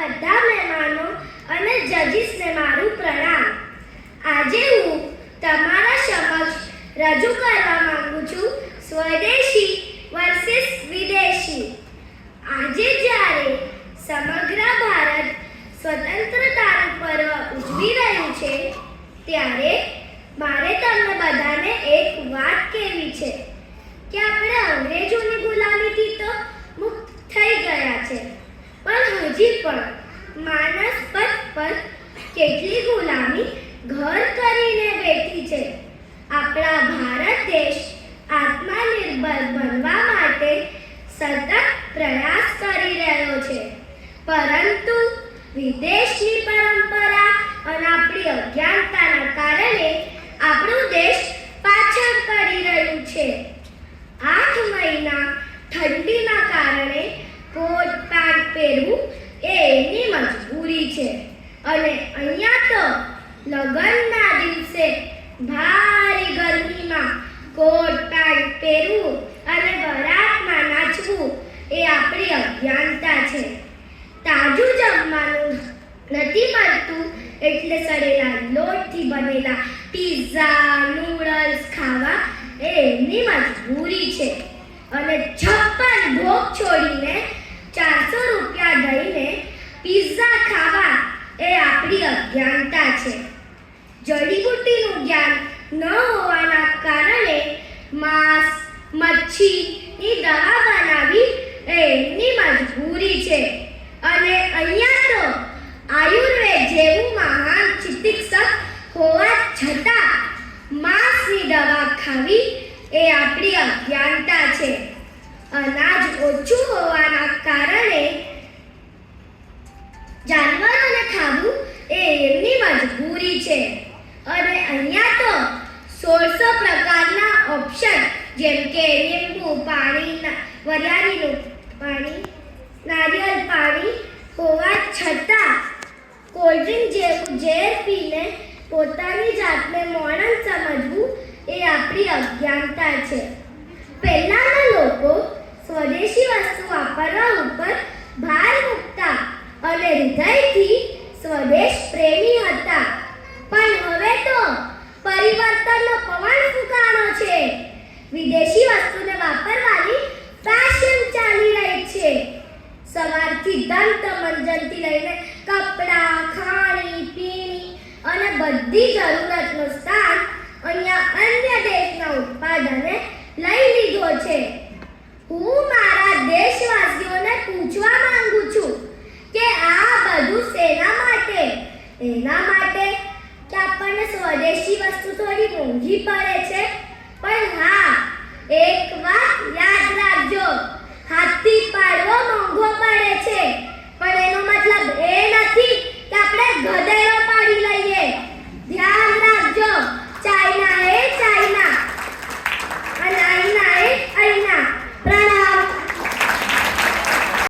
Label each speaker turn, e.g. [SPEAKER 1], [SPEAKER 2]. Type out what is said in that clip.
[SPEAKER 1] બધા મહેમાનો અને જજીસને મારું પ્રણામ. આજે હું તમારા સમક્ષ રજૂ કરવા માંગુ છું સ્વદેશી વર્સિસ વિદેશી. આજે જ્યારે સમગ્ર ભારત સ્વતંત્રતાનું પર્વ ઉજવી રહ્યું છે ત્યારે મારે તમને બધાને એક વાત કહેવી છે કે આપણે અંગ્રેજોની ગુલામીથી તો મુક્ત થઈ ગયા છે, પણ હજી પણ માનસ પદ પર કેટલી ગુલામી ઘર કરીને બેઠી છે. આપણા ભારત દેશ આત્મનિર્ભર બનવા માટે સતત પ્રયાસ કરી રહ્યો છે, પરંતુ વિદેશની પરંપરા અને આપણી અજ્ઞાનતાના કારણે આપણું દેશ પાછળ પડી રહ્યું છે. 8 મહિના ઠંડીના કારણે કોટ પેન્ટ પહેરવું એ એની મજબૂરી છે, અને અહીંયા તો લગ્નના દિવસે ભારે ગરમીમાં કોટ પેન્ટ પહેરવું અને બરાતમાં નાચવું એ આપણી અજ્ઞાનતા છે. તાજું જમવાનું નથી મળતું એટલે સડેલા લોટથી બનેલા પિઝા નૂડલ્સ ખાવા એ એમની મજબૂરી છે, અને 56 ભોગ છોડીને 400 રૂપિયા દઈને પિઝા ખાવા એ આપણી અજ્ઞાનતા છે. જડીબુટ્ટીનું જ્ઞાન ન હોવાના કારણે માંસ મચ્છીની દવા બનાવી એ એમની મજબૂરી છે, અને અહીંયા તો આયુર્વેદ જેવું મહાન ચિકિત્સક હોવા છતાં માંસની દવા ખાવી એ આપણી અજ્ઞાનતા છે. અનાજ ઓછું હોવાના કારણે જાનવરોને ખાવું એ એમની મજબૂરી છે, અને અહીંયા તો 1600 પ્રકારના ઓપ્શન જેમ કે લીંબુ પાણી, વરિયાળીનું પાણી, નારિયેળ પાણી હોવા છતાં કોલ્ડ્રિંક જેવું ઝેર પીને પોતાની જાતને મોણન સમજવું એ આપણી અજ્ઞાનતા છે. પહેલાંના લોકો સ્વદેશી વસ્તુ વાપરવા ઉપર ભાર મૂકતા અને હૃદયથી સ્વદેશ પ્રેમી હતા, પણ હવે તો પરિવર્તનનો પવન ફૂંકાણો છે. વિદેશી વસ્તુને વાપરવાની ફેશન ચાલી રહી છે. સવારથી દંત મંજનથી લઈને કપડાં, ખાણી પીણી અને બધી જરૂરતનું સ્થાન અહીંયા અન્ય દેશના ઉત્પાદને લઈ લીધો છે. હું મારા દેશવાસીઓને પૂછવા માંગુ છું કે આ બધું શેના માટે? એના માટે કે આપણને સ્વદેશી વસ્તુ થોડી મોંઘી પડે છે, પણ હા, એક વાત યાદ રાખજો, હાથ